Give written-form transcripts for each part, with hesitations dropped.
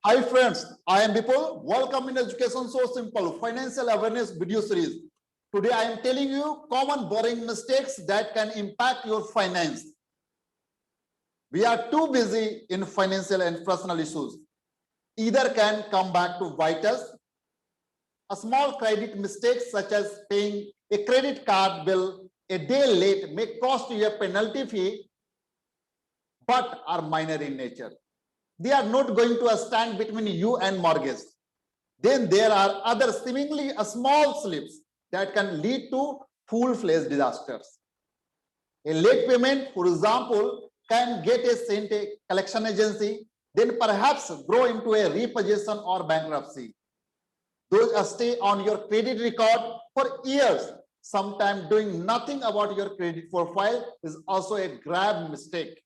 Hi friends, I am Bipul. Welcome in Education So Simple Financial Awareness video series. Today I am telling you common borrowing mistakes that can impact your finance. We are too busy in financial and personal issues. Either can come back to bite us. A small credit mistake such as paying a credit card bill a day late may cost you a penalty fee, but are minor in nature. They are not going to stand between you and mortgage. Then there are other seemingly small slips that can lead to full-fledged disasters. A late payment, for example, can get sent a collection agency, then perhaps grow into a repossession or bankruptcy. Those stay on your credit record for years. Sometimes doing nothing about your credit profile is also a grave mistake.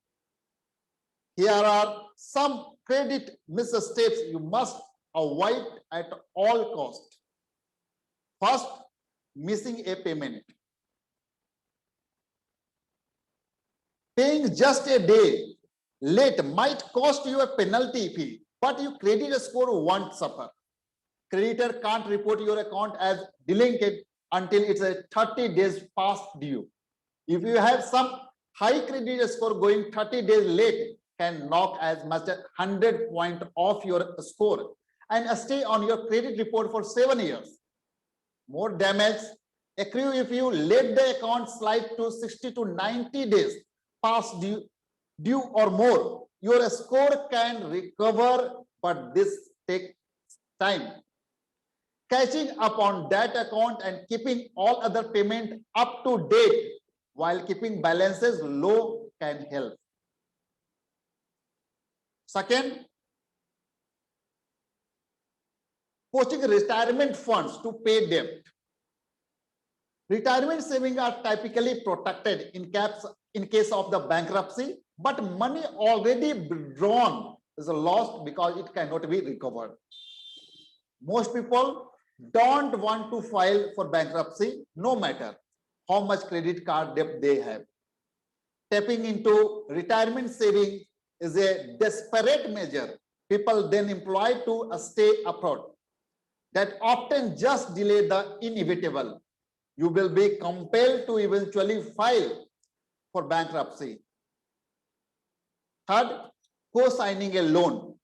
Here are some credit missteps you must avoid at all costs. First, missing a payment. Paying just a day late might cost you a penalty fee, but your credit score won't suffer. Creditor can't report your account as delinquent until it's a 30 days past due. If you have some high credit score going 30 days late, can knock as much as 100 points off your score and stay on your credit report for 7 years. More damage accrue if you let the account slide to 60 to 90 days past due or more. Your score can recover, but this takes time. Catching up on that account and keeping all other payment up to date while keeping balances low can help. Second, posting retirement funds to pay debt. Retirement savings are typically protected in case of the bankruptcy, but money already withdrawn is lost because it cannot be recovered. Most people don't want to file for bankruptcy no matter how much credit card debt they have. Tapping into retirement savings is a desperate measure people then employ to stay afloat. That often just delay the inevitable. You will be compelled to eventually file for bankruptcy. Third, co-signing a loan.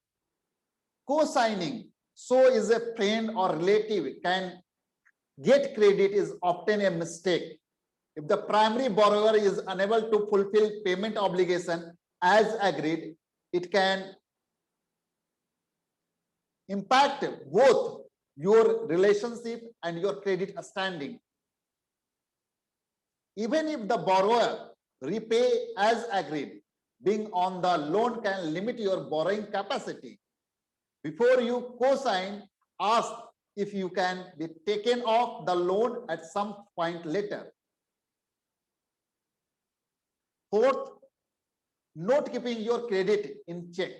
Co-signing, so is a friend or relative can get credit is often a mistake. If the primary borrower is unable to fulfill payment obligation as agreed, it can impact both your relationship and your credit standing. Even if the borrower repay as agreed, being on the loan can limit your borrowing capacity. Before you co-sign, ask if you can be taken off the loan at some point later. Fourth, not keeping your credit in check.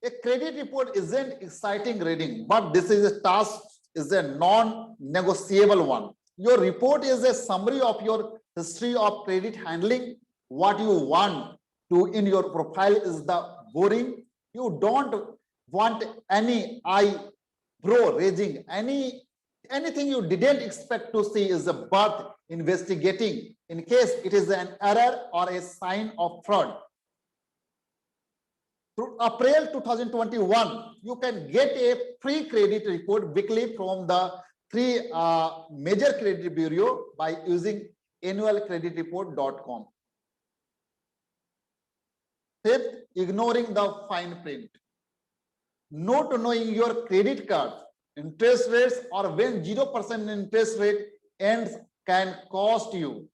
A credit report isn't exciting reading, but this is a task, is a non-negotiable one. Your report is a summary of your history of credit handling. What you want to in your profile is the boring. You don't want any eyebrow raising, anything you didn't expect to see is a worth investigating in case it is an error or a sign of fraud. Through April 2021, you can get a free credit report weekly from the three major credit bureau by using annualcreditreport.com. Fifth, ignoring the fine print. Not knowing your credit card interest rates or when 0% interest rate ends can cost you.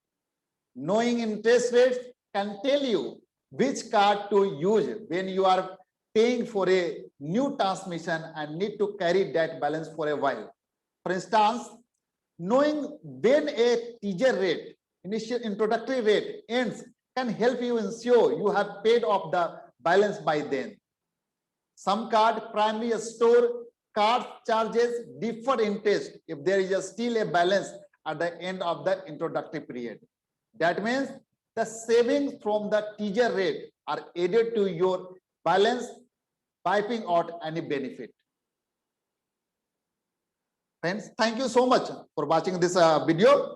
Knowing interest rates can tell you which card to use when you are paying for a new transmission and need to carry that balance for a while. For instance, knowing when a teaser rate, initial introductory rate ends can help you ensure you have paid off the balance by then. Some card primary store card charges deferred interest if there is still a balance at the end of the introductory period. That means the savings from the teaser rate are added to your balance, wiping out any benefit. Friends, thank you so much for watching this video.